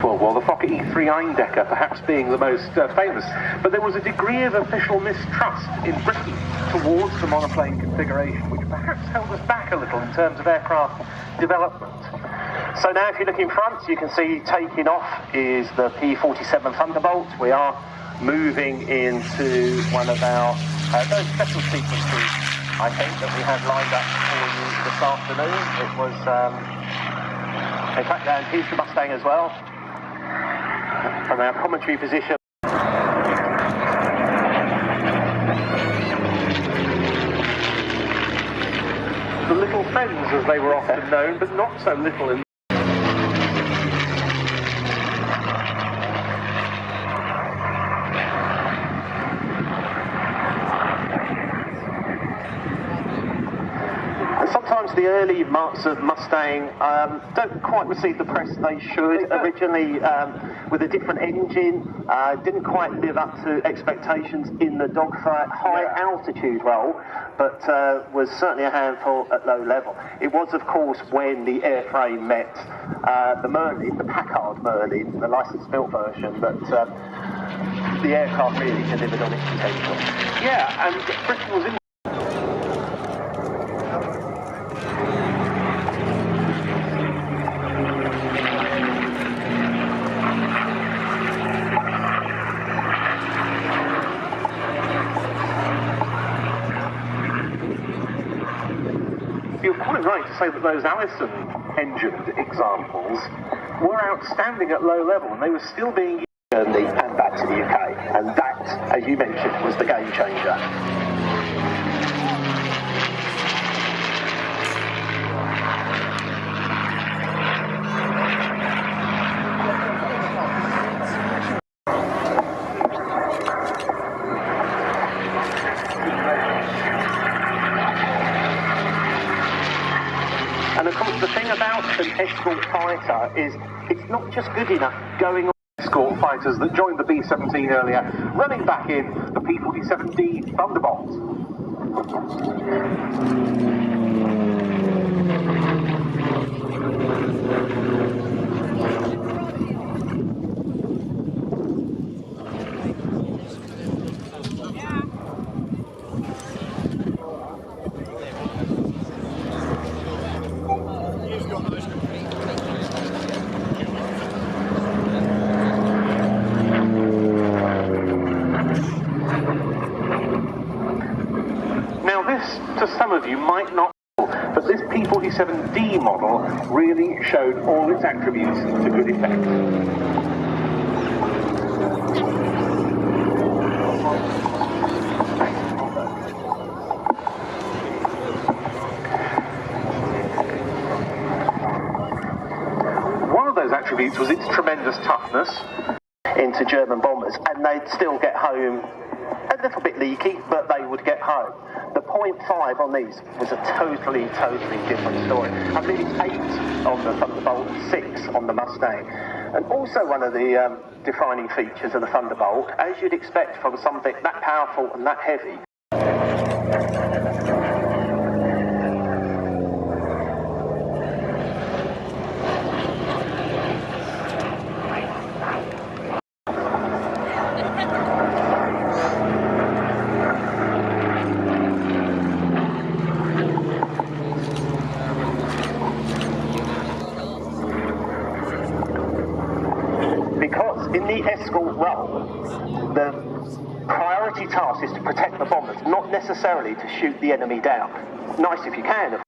Well, the Fokker E3 Eindecker perhaps being the most famous, but there was a degree of official mistrust in Britain towards the monoplane configuration, which perhaps held us back a little in terms of aircraft development. So now if you look in front, you can see taking off is the P-47 Thunderbolt. We are moving into one of our very special sequences, I think, that we had lined up for you this afternoon. It was, in fact, and here's the Mustang as well, from our commentary position. The Little Friends, as they were often known, but not so little in sometimes the early marks of Mustang don't quite receive the press they should. Originally with a different engine, didn't quite live up to expectations in the dogfight high altitude role, but was certainly a handful at low level. It was, of course, when the airframe met the Merlin, the Packard Merlin, the licence-built version, that the aircraft really delivered on its potential. Yeah, and Britain was in. You're quite right to say that those Allison-engined examples were outstanding at low level, and they were still being used in Germany and back to the UK. And that, as you mentioned, was the game changer. And of course, the thing about an escort fighter is it's not just good enough going on escort fighters that joined the B-17 earlier, running back in the P-47D Thunderbolt. Now this, to some of you, might not, but this P-47D model really showed all its attributes to good effect. One of those attributes was its tremendous toughness into German bombers, and they'd still get home a little bit leaky, but they would get home. The .5 on these was a totally different story. I believe it's 8 on the Thunderbolt, 6 on the Mustang. And also one of the defining features of the Thunderbolt, as you'd expect from something that powerful and that heavy, in the escort role, the priority task is to protect the bombers, not necessarily to shoot the enemy down. Nice if you can, of